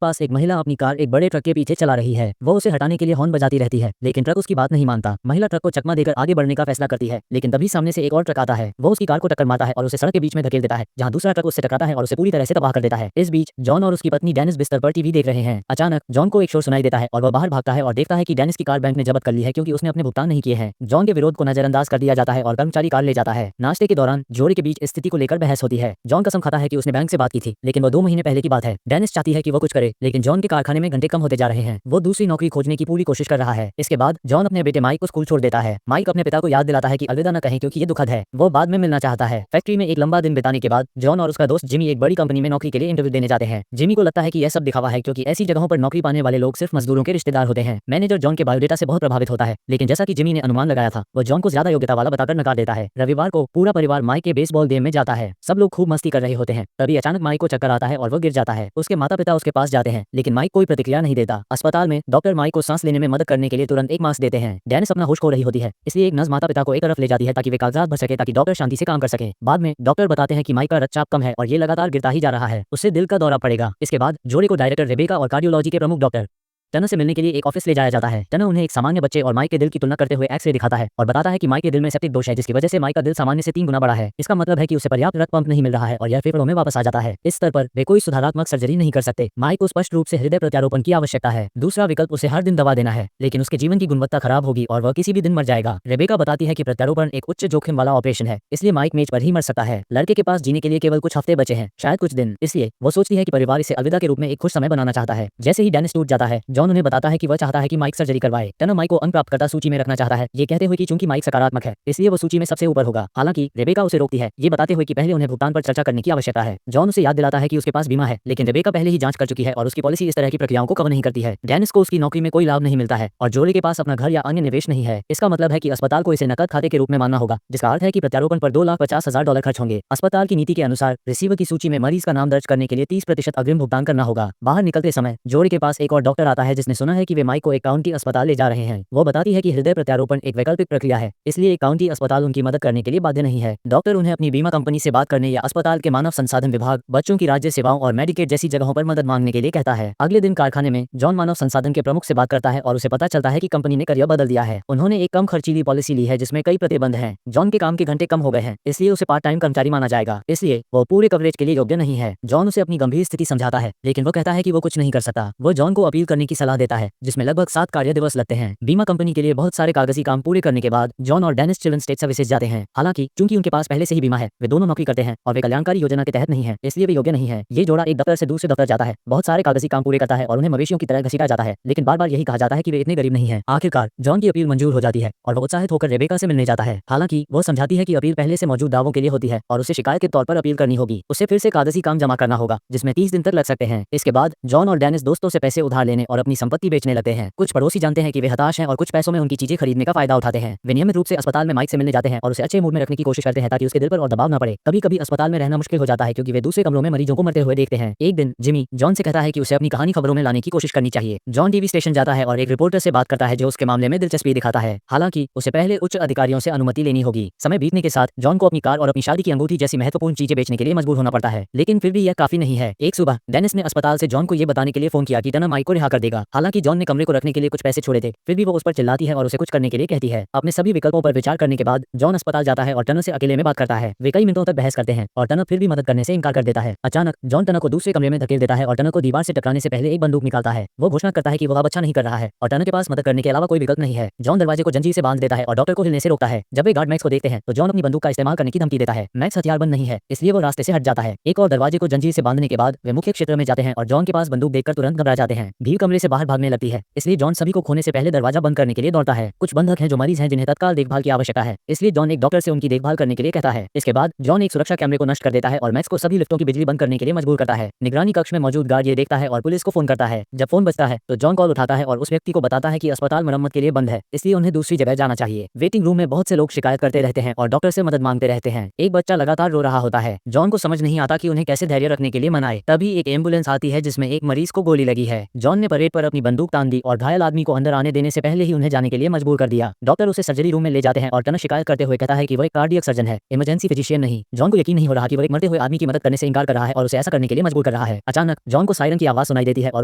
पास एक महिला अपनी कार एक बड़े ट्रक के पीछे चला रही है। वो उसे हटाने के लिए हॉर्न बजाती रहती है, लेकिन ट्रक उसकी बात नहीं मानता। महिला ट्रक को चकमा देकर आगे बढ़ने का फैसला करती है, लेकिन तभी सामने से एक और ट्रक आता है। वो उसकी कार को टक्कर मारता है और उसे सड़क के बीच में धकेल देता है, जहां दूसरा ट्रक उससे टकराता है और उसे पूरी तरह से तबाह कर देता है। इस बीच जॉन और उसकी पत्नी डेनिस बिस्तर पर टीवी देख रहे हैं। अचानक जॉन को एक शोर सुनाई देता है और वह बाहर भागता है और देखता है कि डेनिस की कार बैंक ने जब्त कर ली है, क्योंकि उसने अपने भुगतान नहीं किए हैं। जॉन के विरोध को नजरअंदाज कर दिया जाता है और कर्मचारी कार ले जाता है। नाश्ते के दौरान जोड़े के बीच स्थिति को लेकर बहस होती है। जॉन कसम खाता है कि उसने बैंक से बात की थी, लेकिन वो 2 महीने पहले की बात है। डेनिस चाहती है कि वो कुछ करे, लेकिन जॉन के कारखाने में घंटे कम होते जा रहे हैं। वो दूसरी नौकरी खोजने की पूरी कोशिश कर रहा है। इसके बाद जॉन अपने बेटे माइक को स्कूल छोड़ देता है। माइक अपने पिता को याद दिलाता है कि अलविदा न कहें, क्योंकि ये दुखद है। वो बाद में मिलना चाहता है। फैक्ट्री में एक लंबा दिन बिताने के बाद जॉन और उसका दोस्त जिमी एक बड़ी कंपनी में नौकरी के लिए इंटरव्यू देने जाते हैं। जिमी को लगता है कि यह सब दिखावा है, क्योंकि ऐसी जगहों पर नौकरी पाने वाले लोग सिर्फ मजदूरों के रिश्तेदार होते हैं। मैनेजर जॉन के बायोडेटा से बहुत प्रभावित होता है, लेकिन जैसा कि जिमी ने अनुमान लगाया था, वो जॉन को ज्यादा योग्यता वाला बताकर नकार देता है। रविवार को पूरा परिवार माइक के बेसबॉल गेम में जाता है। सब लोग खूब मस्ती कर रहे होते हैं। तभी अचानक माइक को चक्कर आता है और वो गिर जाता है। उसके माता पिता उसके पास जाते हैं, लेकिन माइक कोई प्रतिक्रिया नहीं देता। अस्पताल में डॉक्टर माइक को सांस लेने में मदद करने के लिए तुरंत एक मास्क देते हैं। डेनिस अपना होश खो रही होती है, इसलिए एक नर्स माता पिता को एक तरफ ले जाती है ताकि वे कागजात भर सके, ताकि डॉक्टर शांति से काम कर सके। बाद में डॉक्टर बताते हैं कि माइक का रक्तचाप कम है और ये लगातार गिरता ही जा रहा है, उससे दिल का दौरा पड़ेगा। इसके बाद जोड़े को डायरेक्टर रेबेका और कार्डियोलॉजी के प्रमुख डॉक्टर टनर से मिलने के लिए एक ऑफिस ले जाया जाता है। टनर उन्हें एक सामान्य बच्चे और माइक के दिल की तुलना करते हुए एक्स-रे दिखाता है और बताता है कि माइक के दिल में सेप्टिक दोष है, जिसकी वजह से माइक का दिल सामान्य से 3 गुना बड़ा है। इसका मतलब है कि उसे पर्याप्त रक्त पंप नहीं मिल रहा है और यह फेफड़ों में वापस आ जाता है। इस स्तर पर वे कोई सुधारात्मक सर्जरी नहीं कर सकते। माइक को स्पष्ट रूप से हृदय प्रत्यारोपण की आवश्यकता है। दूसरा विकल्प उसे हर दिन दवा देना है, लेकिन उसके जीवन की गुणवत्ता खराब होगी और वह किसी भी दिन मर जाएगा। रेबेका बताती है कि प्रत्यारोपण एक उच्च जोखिम वाला ऑपरेशन है, इसलिए माइक मेज पर ही मर सकता है। लड़के के पास जीने के लिए केवल कुछ हफ्ते बचे हैं, शायद कुछ दिन। इसलिए वो सोचती है कि परिवार इसे अलविदा के रूप में एक खुश समय बनाना चाहता है। जैसे ही डेनिस टूट जाता है, जॉन उन्हें बताता है कि वह चाहता है कि माइक सर्जरी करवाए। टनर माइक को अंक प्राप्तकर्ता सूची में रखना चाहता है, ये कहते हुए कि चूंकि माइक सकारात्मक है, इसलिए वो सूची में सबसे ऊपर होगा। हालांकि रेबेका उसे रोकती है, ये बताते हुए कि पहले उन्हें भुगतान पर चर्चा करने की आवश्यकता है। जॉन उसे याद दिलाता है कि उसके पास बीमा है, लेकिन रेबेका पहले ही जांच कर चुकी है और उसकी पॉलिसी इस तरह की प्रक्रियाओं को कवर नहीं करती है। डेनिस को उसकी नौकरी में कोई लाभ नहीं मिलता है और जोड़े के पास अपना घर या अन्य निवेश नहीं है। इसका मतलब है कि अस्पताल को इसे नकद खाते के रूप में मानना होगा, जिसका अर्थ है कि प्रत्यारोपण पर $2,50,000 खर्च होंगे। अस्पताल की नीति के अनुसार रिसीवर की सूची में मरीज का नाम दर्ज करने के लिए 30% अग्रिम भुगतान करना होगा। बाहर निकलते समय जोड़े के पास एक और डॉक्टर आता है, जिसने सुना है कि वे माइक को एक काउंटी अस्पताल ले जा रहे हैं। वो बताती है कि हृदय प्रत्यारोपण एक वैकल्पिक प्रक्रिया है, इसलिए एक काउंटी अस्पताल उनकी मदद करने के लिए बाध्य नहीं है। डॉक्टर उन्हें अपनी बीमा कंपनी से बात करने या अस्पताल के मानव संसाधन विभाग, बच्चों की राज्य सेवाओं और मेडिकेड जैसी जगहों पर मदद मांगने के लिए कहता है। अगले दिन कारखाने में जॉन मानव संसाधन के प्रमुख से बात करता है और उसे पता चलता है कि कंपनी ने करियर बदल दिया है। उन्होंने एक कम खर्चीली पॉलिसी ली है, जिसमें कई प्रतिबंध हैं। जॉन के काम के घंटे कम हो गए हैं, इसलिए उसे पार्ट टाइम कर्मचारी माना जाएगा, इसलिए वो पूरे कवरेज के लिए योग्य नहीं है। जॉन उसे अपनी गंभीर स्थिति समझाता है, लेकिन वो कहता है कि वो कुछ नहीं कर सकता। वो जॉन को अपील करने की सलाह देता है, जिसमें लगभग 7 कार्य दिवस लगते हैं। बीमा कंपनी के लिए बहुत सारे कागजी काम पूरे करने के बाद जॉन और डेनिस चिल्ड्रन स्टेट सर्विसेज जाते हैं। हालांकि चूंकि उनके पास पहले से ही बीमा है, वे दोनों नौकरी करते हैं और वे कल्याणकारी योजना के तहत नहीं है, इसलिए वे योग्य नहीं है। ये जोड़ा एक दफ्तर से दूसरे दफ्तर जाता है, बहुत सारे कागजी काम पूरे करता है और उन्हें मवेशियों की तरह घसीटा जाता है, लेकिन बार बार यही कहा जाता है कि वे इतने गरीब नहीं है। आखिरकार जॉन की अपील मंजूर हो जाती है और वो उत्साहित होकर रेबेका से मिलने जाता है। हालांकि वो समझाती है कि अपील पहले से मौजूद दावों के लिए होती है और उसे शिकायत के तौर पर अपील करनी होगी। उसे फिर से कागजी काम जमा करना होगा, जिसमें 30 दिन तक लग सकते हैं। इसके बाद जॉन और डेनिस दोस्तों से पैसे उधार लेने और अपनी संपत्ति बेचने लगते हैं। कुछ पड़ोसी जानते हैं कि वे हताश हैं और कुछ पैसों में उनकी चीजें खरीदने का फायदा उठाते हैं। वे नियमित रूप से अस्पताल में माइक से मिलने जाते हैं और उसे अच्छे मूड में रखने की कोशिश करते हैं, ताकि उसके दिल पर और दबाव न पड़े। कभी कभी अस्पताल में रहना मुश्किल हो जाता है, क्योंकि वे दूसरे कमरों में मरीजों को मरते हुए देखते हैं। एक दिन जिमी जॉन से कहता है कि उसे अपनी कहानी खबरों में लाने की कोशिश करनी चाहिए। जॉन टीवी स्टेशन जाता है और एक रिपोर्टर से बात करता है, जो उसके मामले में दिलचस्पी दिखाता है। हालांकि उसे पहले उच्च अधिकारियों से अनुमति लेनी होगी। समय बीतने के साथ जॉन को अपनी कार और अपनी शादी की अंगूठी जैसी महत्वपूर्ण चीजें बेचने के लिए मजबूर होना पड़ता है, लेकिन फिर भी यह काफी नहीं है। एक सुबह डेनिस ने अस्पताल से जॉन को यह बताने के लिए फोन किया कि टनर माइक को रिहा कर देगा। हालांकि जॉन ने कमरे को रखने के लिए कुछ पैसे छोड़े थे, फिर भी वो उस पर चिल्लाती है और उसे कुछ करने के लिए कहती है। अपने सभी विकल्पों पर विचार करने के बाद जॉन अस्पताल जाता है और टनर से अकेले में बात करता है। वे कई मिनटों तक बहस करते हैं और टनर फिर भी मदद करने से इनकार कर देता है। अचानक जॉन टनर को दूसरे कमरे में धकेल देता है और टनर को दीवार से टकराने से पहले एक बंदूक निकालता है। वो घोषणा करता है कि वो अब अच्छा नहीं कर रहा है और टनर के पास मदद करने के अलावा कोई विकल्प नहीं है। जॉन दरवाजे को जंजीर से बांध देता है और डॉक्टर को हिलने से रोकता है। जब वे गार्ड मैक्स को देखते हैं, तो जॉन अपनी बंदूक का इस्तेमाल करने की धमकी देता है। मैक्स हथियारबंद नहीं है, इसलिए वो रास्ते से हट जाता है। एक और दरवाजे को जंजीर से बांधने के बाद वे मुख्य क्षेत्र में जाते हैं और जॉन के पास बंदूक देखकर तुरंत घबरा जाते हैं। भीड़ कमरे से बाहर भागने लगती है, इसलिए जॉन सभी को खोने से पहले दरवाजा बंद करने के लिए दौड़ता है। कुछ बंधक हैं जो मरीज हैं, जिन्हें तत्काल देखभाल की आवश्यकता है, इसलिए जॉन एक डॉक्टर से उनकी देखभाल करने के लिए कहता है। इसके बाद जॉन एक सुरक्षा कैमरे को नष्ट कर देता है और मैक्स को सभी लिफ्टों की बिजली बंद करने के लिए मजबूर करता है। निगरानी कक्ष में मौजूद गार्ड ये देखता है और पुलिस को फोन करता है। जब फोन बजता है तो जॉन कॉल उठाता है और उस व्यक्ति को बताता है कि अस्पताल मरम्मत के लिए बंद है, इसलिए उन्हें दूसरी जगह जाना चाहिए। वेटिंग रूम में बहुत से लोग शिकायत करते रहते हैं और डॉक्टर से मदद मांगते रहते हैं। एक बच्चा लगातार रो रहा होता है। जॉन को समझ नहीं आता कि उन्हें कैसे धैर्य रखने के लिए मनाए। तभी एक एम्बुलेंस आती है, जिसमें एक मरीज को गोली लगी है। जॉन ने परेड पेट पर अपनी बंदूक तान दी और घायल आदमी को अंदर आने देने से पहले ही उन्हें जाने के लिए मजबूर कर दिया। डॉक्टर उसे सर्जरी रूम में ले जाते हैं और टर्नर शिकायत करते हुए कहता है कि वो एक कार्डियक सर्जन है, इमरजेंसी फिजिशियन नहीं। जॉन को यकीन नहीं हो रहा कि वो एक मरते हुए आदमी की मदद करने से इनकार कर रहा है और उसे ऐसा करने के लिए मजबूर कर रहा है। अचानक जॉन को सायरन की आवाज सुनाई देती है और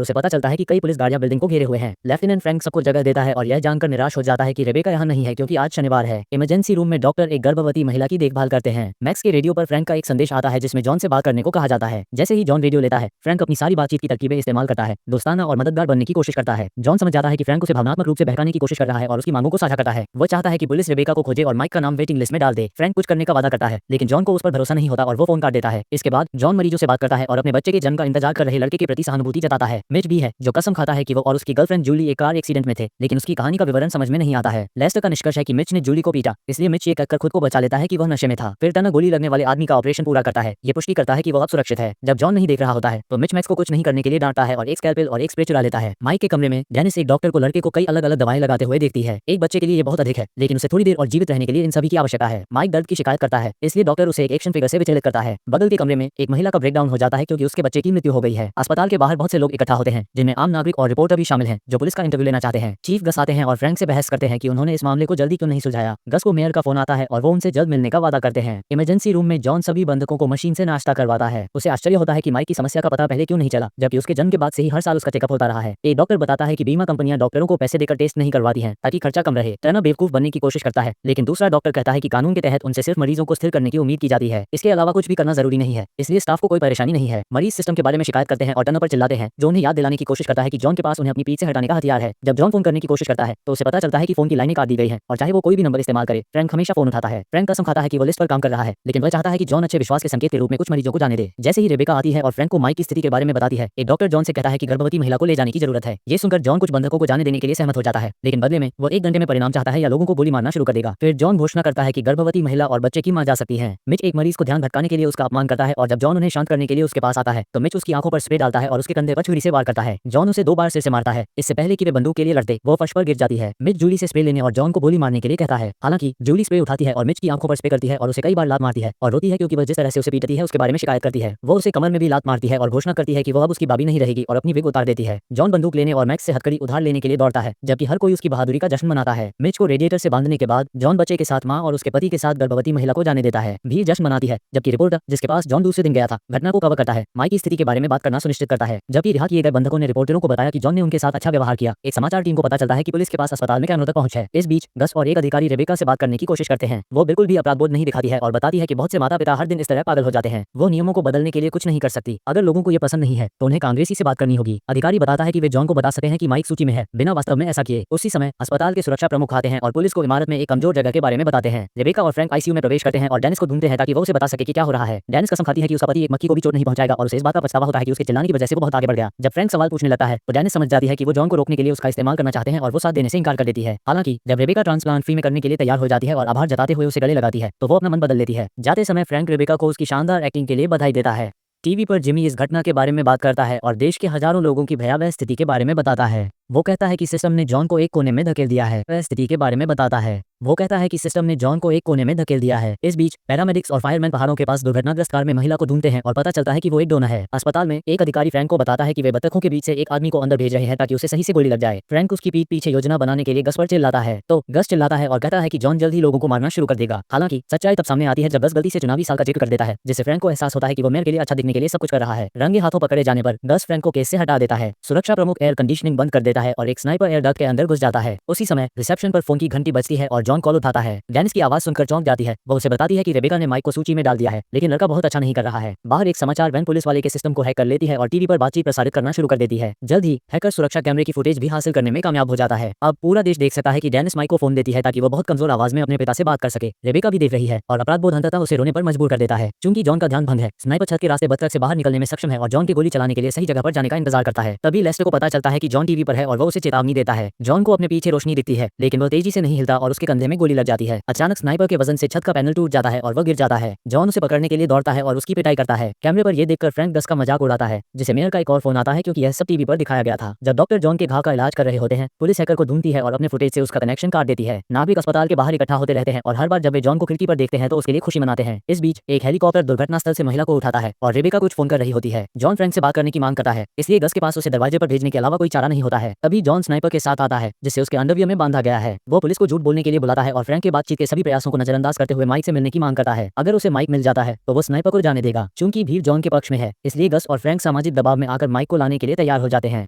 उसे पता चलता है कि कई पुलिस गाड़ियां बिल्डिंग को घेरे हुए हैं। लेफ्टिनेंट फ्रैंक सबको जगह देता है और यह जानकर निराश हो जाता है कि रेबेका यहाँ नहीं है क्योंकि आज शनिवार है। इमरजेंसी रूम में डॉक्टर एक गर्भवती महिला की देखभाल करते हैं। मैक्स के रेडियो पर फ्रैंक का एक संदेश आता है जिसमें जॉन से बात करने को कहा जाता है। जैसे ही जॉन रेडियो लेता है, फ्रैंक अपनी सारी बातचीत की तरकीबें इस्तेमाल करता है, दोस्ताना और मददगार बनने की कोशिश करता है। जॉन समझ जाता है कि फ्रैंक उसे भावनात्मक रूप से बहकाने की कोशिश कर रहा है और उसकी मांगों को साझा करता है। वो चाहता है कि पुलिस रेबेका को खोजे और माइक का नाम वेटिंग लिस्ट में डाल दे। फ्रैंक कुछ करने का वादा करता है, लेकिन जॉन को उस पर भरोसा नहीं होता और वो फोन काट देता है। इसके बाद जॉन मरीजों से बात करता है और अपने बच्चे के जन्म का इंतजार कर रहे लड़के के प्रति सहानुभूति जताता है। मिच भी है जो कसम खाता है कि वो और उसकी गर्लफ्रेंड जूली एक कार एक्सीडेंट में थे, लेकिन उसकी कहानी का विवरण समझ में नहीं आता है। लेस्टर का निष्कर्ष है कि मिच ने जूली को पीटा, इसलिए मिच ये कहकर खुद को बचा लेता है कि वह नशे में था। फिर टर्नर गोली लगने वाले आदमी का ऑपरेशन पूरा करता है। ये पुष्टि करता है कि वो अब सुरक्षित है। जब जॉन नहीं देख रहा होता है तो मिच मैक्स को कुछ नहीं करने के लिए डांटता है और एक स्कैल्पेल और एक स्प्रे चुरा लेता है। माइक के कमरे में डेनिस एक डॉक्टर को लड़के को कई अलग अलग दवाएं लगाते हुए देखती है। एक बच्चे के लिए ये बहुत अधिक है, लेकिन उसे थोड़ी देर और जीवित रहने के लिए इन सभी की आवश्यकता है। माइक दर्द की शिकायत करता है, इसलिए डॉक्टर उसे एक एक्शन फिगर से विचलित करता है। बगल के कमरे में एक महिला का ब्रेकडाउन हो जाता है क्योंकि उसके बच्चे की मृत्यु हो गई है। अस्पताल के बाहर बहुत से लोग इकट्ठा होते हैं, जिनमें आम नागरिक और रिपोर्टर भी शामिल हैं, जो पुलिस का इंटरव्यू लेना चाहते हैं। चीफ गस आते हैं और फ्रैंक से बहस करते हैं कि उन्होंने इस मामले को जल्दी क्यों नहीं सुलझाया। गस को मेयर का फोन आता है और वो उनसे जल्द मिलने का वादा करते हैं। इमरजेंसी रूम में जॉन सभी बंधकों को मशीन से नाश्ता करवाता है। उसे आश्चर्य होता है कि माइक की समस्या का पता पहले क्यों नहीं चला, जबकि उसके जन्म के बाद से ही हर साल उसका चेकअप होता रहा है। एक डॉक्टर बताता है कि बीमा कंपनियां डॉक्टरों को पैसे देकर टेस्ट नहीं करवाती हैं ताकि खर्चा कम रहे। टर्नर बेवकूफ बनने की कोशिश करता है, लेकिन दूसरा डॉक्टर कहता है कि कानून के तहत उनसे सिर्फ मरीजों को स्थिर करने की उम्मीद की जाती है। इसके अलावा कुछ भी करना जरूरी नहीं है, इसलिए स्टाफ को कोई परेशानी नहीं है। मरीज सिस्टम के बारे में शिकायत करते हैं और टर्नर पर चिल्लाते हैं, जो उन्हें याद दिलाने की कोशिश करता है कि जॉन के पास उन्हें अपनी पीठ से हटाने का हथियार है। जब जॉन फोन करने की कोशिश करता है तो उसे पता चलता है कि फोन की लाइनें काट दी गई हैं और चाहे वो कोई भी नंबर इस्तेमाल करे, फ्रैंक हमेशा फोन उठाता है। फ्रैंक कसम खाता है कि वो लिस्ट पर काम कर रहा है, लेकिन वह चाहता है कि जॉन अच्छे विश्वास के संकेत के रूप में कुछ मरीजों को जाने दे। जैसे ही रेबेका आती है और फ्रैंक को माइक की स्थिति के बारे में बताती है, एक डॉक्टर जॉन से कहता है कि गर्भवती महिला को ले जाने की जरूरत है। ये सुनकर जॉन कुछ बंधकों को जाने देने के लिए सहमत हो जाता है, लेकिन बदले में वो 1 घंटे में परिणाम चाहता है या लोगों को गोली मारना शुरू कर देगा। फिर जॉन घोषणा करता है कि गर्भवती महिला और बच्चे की मां जा सकती है। मिच एक मरीज को ध्यान भटकाने के लिए उसका अपमान करता है और जब जॉन उन्हें शांत करने के लिए उसके पास आता है तो मिच उसकी आंखों पर स्प्रे डालता है और उसके कंधे पर छुरी से वार करता है। जॉन उसे 2 बार सिर से मारता है, इससे पहले कि वे बंदूक के लिए लड़ते। वो फर्श पर गिर जाती है। मिच जूली से स्प्रे लेने और जॉन को गोली मारने के लिए कहता है। हालांकि जूली स्प्रे उठाती है और मिच की आंखों पर स्प्रे करती है और उसे कई बार लात मारती है और रोती है क्योंकि वह जिस तरह से उसे पीटती है उसके बारे में शिकायत करती है। वो उसे कमर में भी लात मारती है और घोषणा करती है कि वो अब उसकी बाबी नहीं रहेगी और अपनी विग उतार देती है। जॉन बंदूक लेने और मैक्स से हथकड़ी उधार लेने के लिए दौड़ता है, जबकि हर कोई उसकी बहादुरी का जश्न मनाता है। मिच को रेडिएटर से बांधने के बाद जॉन बच्चे के साथ मां और उसके पति के साथ गर्भवती महिला को जाने देता है भी जश्न मनाती है, जबकि रिपोर्टर जिसके पास जॉन दूसरे दिन गया था घटना को कवर करता है। माइक की स्थिति के बारे में बात करना सुनिश्चित करता है, जबकि रिहा किए गए बंधकों ने रिपोर्टरों को बताया कि जॉन ने उनके साथ अच्छा व्यवहार किया। एक समाचार टीम को पता चलता है कि पुलिस के पास अस्पताल में कैमरों तक पहुंच है। इस बीच गस और एक अधिकारी रेबेका से बात करने की कोशिश करते हैं। वो बिल्कुल भी अपराध बोध नहीं दिखाती है और बताती है कि बहुत से माता पिता हर दिन इस तरह पागल हो जाते हैं। वो नियमों को बदलने के लिए कुछ नहीं कर सकती। अगर लोगों को ये पसंद नहीं है तो उन्हें कांग्रेसी से बात करनी होगी। अधिकारी बताता है कि वे जॉन को बता सकते हैं कि माइक सूची में है, बिना वास्तव में ऐसा किए। उसी समय अस्पताल के सुरक्षा प्रमुख आते हैं और पुलिस को इमारत में एक कमजोर जगह के बारे में बताते हैं। रेबेका और फ्रैंक आईसीयू में प्रवेश करते हैं और डेनिस को ढूंढते हैं ताकि वो उसे बता सके कि क्या हो रहा है। डेनिस कसम खाती है कि उसका पति एक मक्खी को भी चोट नहीं पहुंचाएगा और उसे इस बात का पछतावा होता है कि उसके चिल्लाने की वजह से वो बहुत आगे बढ़ गया। जब फ्रैंक सवाल पूछने लगता है तो डेनिस समझ जाती है कि वो जॉन को रोकने के लिए उसका इस्तेमाल करना चाहते हैं और वो साथ देने से इनकार कर देती है। हालांकि जब रेबेका ट्रांसप्लांट फ्री में करने के लिए तैयार हो जाती है और आभार जताते हुए उसे गले लगाती है तो वो अपना मन बदल लेती है। जाते समय फ्रैंक रेबेका को उसकी शानदार एक्टिंग के लिए बधाई देता है। टीवी पर जिमी इस घटना के बारे में बात करता है और देश के हजारों लोगों की भयावह स्थिति के बारे में बताता है। वो कहता है कि सिस्टम ने जॉन को एक कोने में धकेल दिया है। वह स्थिति के बारे में बताता है। वो कहता है कि सिस्टम ने जॉन को एक कोने में धकेल दिया है। इस बीच पैरामेडिक्स और फायरमैन पहाड़ों के पास दुर्घटनाग्रस्त कार में महिला को ढूंढते हैं और पता चलता है कि वो एक डोनर है। अस्पताल में एक अधिकारी फ्रैंक को बताता है कि वे बतखों के बीच से एक आदमी को अंदर भेज रहे हैं ताकि उसे सही से गोली लग जाए। फ्रैंक उसकी पीठ पीछे योजना बनाने के लिए गस पर चिल्लाता है तो गस चिल्लाता है और कहता है कि जॉन जल्द ही लोगों को मारना शुरू कर देगा। हालांकि सच्चाई तब सामने आती है जब गस गलती से चुनावी साल का जिक्र कर देता है, जिससे फ्रैंक को एहसास होता है कि वो मेयर के लिए अच्छा दिखने के लिए सब कुछ कर रहा है। रंगे हाथों पकड़े जाने पर गस फ्रैंक को केस से हटा देता है। सुरक्षा प्रमुख एयर कंडीशनिंग बंद कर देता है और एक स्नाइपर एयर डक्ट के अंदर घुस जाता है। उसी समय रिसेप्शन पर फोन की घंटी बजती है और जॉन कॉल उठाता है। डेनिस की आवाज सुनकर चौंक जाती है। वो उसे बताती है कि रेबेका ने माइक को सूची में डाल दिया है, लेकिन लड़का बहुत अच्छा नहीं कर रहा है। बाहर एक समाचार वैन पुलिस वाले के सिस्टम को हैक कर लेती है और टीवी पर बातचीत प्रसारित करना शुरू कर देती है। जल्द ही हैकर सुरक्षा कैमरे की फुटेज भी हासिल करने में कामयाब हो जाता है। अब पूरा देश देख सकता है कि डेनिस माइक को फोन देती है ताकि वो बहुत कमजोर आवाज में अपने पिता से बात कर सके। रेबेका भी देख रही है और अपराध बोध अंततः उसे रोने पर मजबूर कर देता है। चूंकि जॉन का ध्यान भंग है, स्नाइपर छत के रास्ते बतख से बाहर निकलने में सक्षम है और जॉन की गोली चलाने के लिए सही जगह पर जाने का इंतजार करता है। तभी लेस्टर को पता चलता है कि जॉन टीवी पर है और वो उसे चेतावनी देता है। जॉन को अपने पीछे रोशनी दिखती है, लेकिन वो तेजी से नहीं हिलता और उसके कंधे में गोली लग जाती है। अचानक स्नाइपर के वजन से छत का पैनल टूट जाता है और वह गिर जाता है। जॉन उसे पकड़ने के लिए दौड़ता है और उसकी पिटाई करता है। कैमरे पर यह देखकर फ्रैंक गस का मजाक उड़ाता है, जिसे मेयर का एक और फोन आता है क्योंकि यह सब टीवी पर दिखाया गया था। जब डॉक्टर जॉन के घाव का इलाज कर रहे होते हैं, पुलिस हैकर को ढूंढती है और अपने फुटेज से उसका कनेक्शन काट देती है। नागरिक अस्पताल के बाहर इकट्ठा होते रहते हैं और हर बार जब वे जॉन को खिड़की पर देखते हैं तो उसके लिए खुशी मनाते हैं। इस बीच एक हेलीकॉप्टर दुर्घटना स्थल से महिला को उठाता है और रेबेका कुछ फोन कर रही होती है। जॉन फ्रैंक से बात करने की मांग करता है, इसलिए गस के पास उसे दरवाजे पर भेजने के अलावा कोई चारा नहीं होता है। तभी जॉन स्नाइपर के साथ आता है, जिससे उसके अंडरवियर में बांधा गया है। वो पुलिस को झूठ बोलने के लिए बुलाता है और फ्रैंक के बातचीत के सभी प्रयासों को नजरअंदाज करते हुए माइक से मिलने की मांग करता है। अगर उसे माइक मिल जाता है तो वो स्नाइपर को जाने देगा। चूंकि भीड़ जॉन के पक्ष में है, इसलिए गस और फ्रैंक सामाजिक दबाव में आकर माइक को लाने के लिए तैयार हो जाते हैं।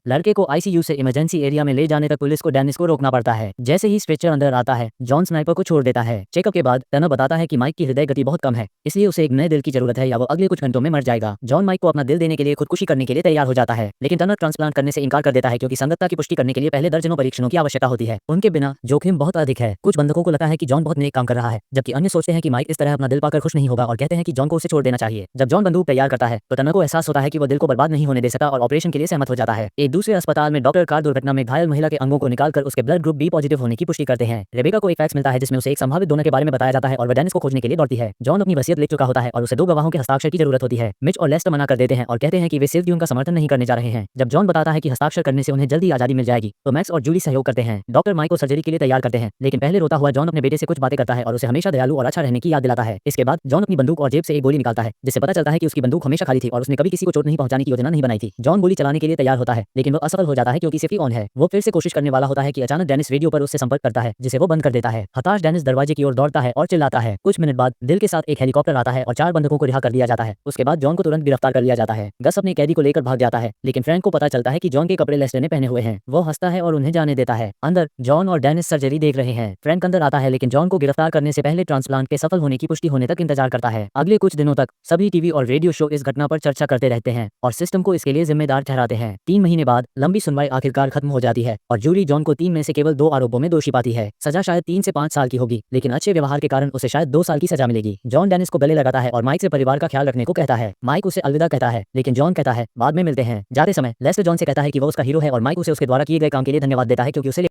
लड़के को आईसीयू से इमरजेंसी एरिया में ले जाने तक पुलिस को डेनिस को रोकना पड़ता है। जैसे ही स्ट्रेचर अंदर आता है, जॉन स्नाइपर को छोड़ देता है। चेकअप के बाद टर्नर बताता है कि माइक की हृदय गति बहुत कम है, इसलिए उसे एक नए दिल की जरूरत है या वो अगले कुछ घंटों में मर जाएगा। जॉन माइक को अपना दिल देने के लिए खुदकुशी करने के लिए तैयार हो जाता है, लेकिन टर्नर ट्रांसप्लांट करने से इनकार कर देता है क्योंकि संगतता की पुष्टि करने के लिए पहले दर्जनों परीक्षणों की आवश्यकता होती है। उनके बिना जोखिम बहुत अधिक है। कुछ बंधकों को लगता है कि जॉन बहुत नेक काम कर रहा है, जबकि अन्य सोचते हैं कि माइक इस तरह अपना दिल पाकर खुश नहीं होगा और कहते हैं कि जॉन को उसे छोड़ देना चाहिए। जब जॉन बंदूक तैयार करता है तो टर्नर को एहसास होता है कि वो दिल को बर्बाद नहीं होने दे सकता और ऑपरेशन के लिए सहमत हो जाता है। एक दूसरे अस्पताल में डॉक्टर कार दुर्घटना में घायल महिला के अंगों को निकालकर उसके ब्लड ग्रुप बी पॉजिटिव होने की पुष्टि करते हैं। रेबेका को एक फैक्स मिलता है जिसमें उसे एक संभावित डोनर के बारे में बताया जाता है और वह डेनिस को खोजने के लिए दौड़ती है। जॉन अपनी वसीयत लिख चुका होता है और उसे 2 गवाहों के हस्ताक्षर की जरूरत होती है। मिच और लेस्टर मना कर देते हैं और कहते हैं कि वे सिर्फ ड्यून का समर्थन नहीं करने जा रहे हैं। जब जॉन बताता है कि हस्ताक्षर करने से उन्हें जल्दी आजादी मिल जाएगी, तो मैक्स और जूली सहयोग करते हैं। डॉक्टर माइक को सर्जरी के लिए तैयार करते हैं, लेकिन पहले रोता हुआ जॉन अपने बेटे से कुछ बातें करता है और उसे हमेशा दयालु और अच्छा रहने की याद दिलाता है। इसके बाद जॉन अपनी बंदूक और जेब से एक गोली निकालता है, जिससे पता चलता है कि उसकी बंदूक हमेशा खाली थी और उसने कभी किसी को चोट नहीं पहुंचाने की योजना नहीं बनाई थी। जॉन गोली चलाने के लिए तैयार होता है, लेकिन वो असफल हो जाता है क्योंकि सेफ्टी ऑन है। वो फिर से कोशिश करने वाला होता है कि अचानक डेनिस रेडियो पर उससे संपर्क करता है, जिसे वो बंद कर देता है। हताश डेनिस दरवाजे की ओर दौड़ता है और चिल्लाता है। कुछ मिनट बाद दिल के साथ एक हेलीकॉप्टर आता है और 4 बंधकों को रिहा कर दिया जाता है। उसके बाद जॉन को तुरंत गिरफ्तार कर लिया जाता है। गस अपने कैदी को लेकर भाग जाता है, लेकिन फ्रैंक को पता चलता है कि जॉन के कपड़े लेस्टर ने पहने हुए हैं। वो हंसता है और उन्हें जाने देता है। अंदर जॉन और डेनिस सर्जरी देख रहे हैं। फ्रैंक अंदर आता है, लेकिन जॉन को गिरफ्तार करने से पहले ट्रांसप्लांट के सफल होने की पुष्टि होने तक इंतजार करता है। अगले कुछ दिनों तक सभी टीवी और रेडियो शो इस घटना पर चर्चा करते रहते हैं और सिस्टम को इसके लिए जिम्मेदार ठहराते हैं। 3 महीने बाद लंबी सुनवाई आखिरकार खत्म हो जाती है और जूरी जॉन को 3 में से केवल 2 आरोपों में दोषी पाती है। सजा शायद 3 से 5 साल की होगी, लेकिन अच्छे व्यवहार के कारण उसे शायद 2 साल की सजा मिलेगी। जॉन डेनिस को गले लगाता है और माइक से परिवार का ख्याल रखने को कहता है। माइक उसे अलविदा कहता है, लेकिन जॉन कहता है बाद में मिलते हैं। जाते समय लेस्टर जॉन से कहता है कि वो उसका हीरो है और माइक उसे उसके द्वारा किए गए काम के लिए धन्यवाद देता है क्योंकि उसे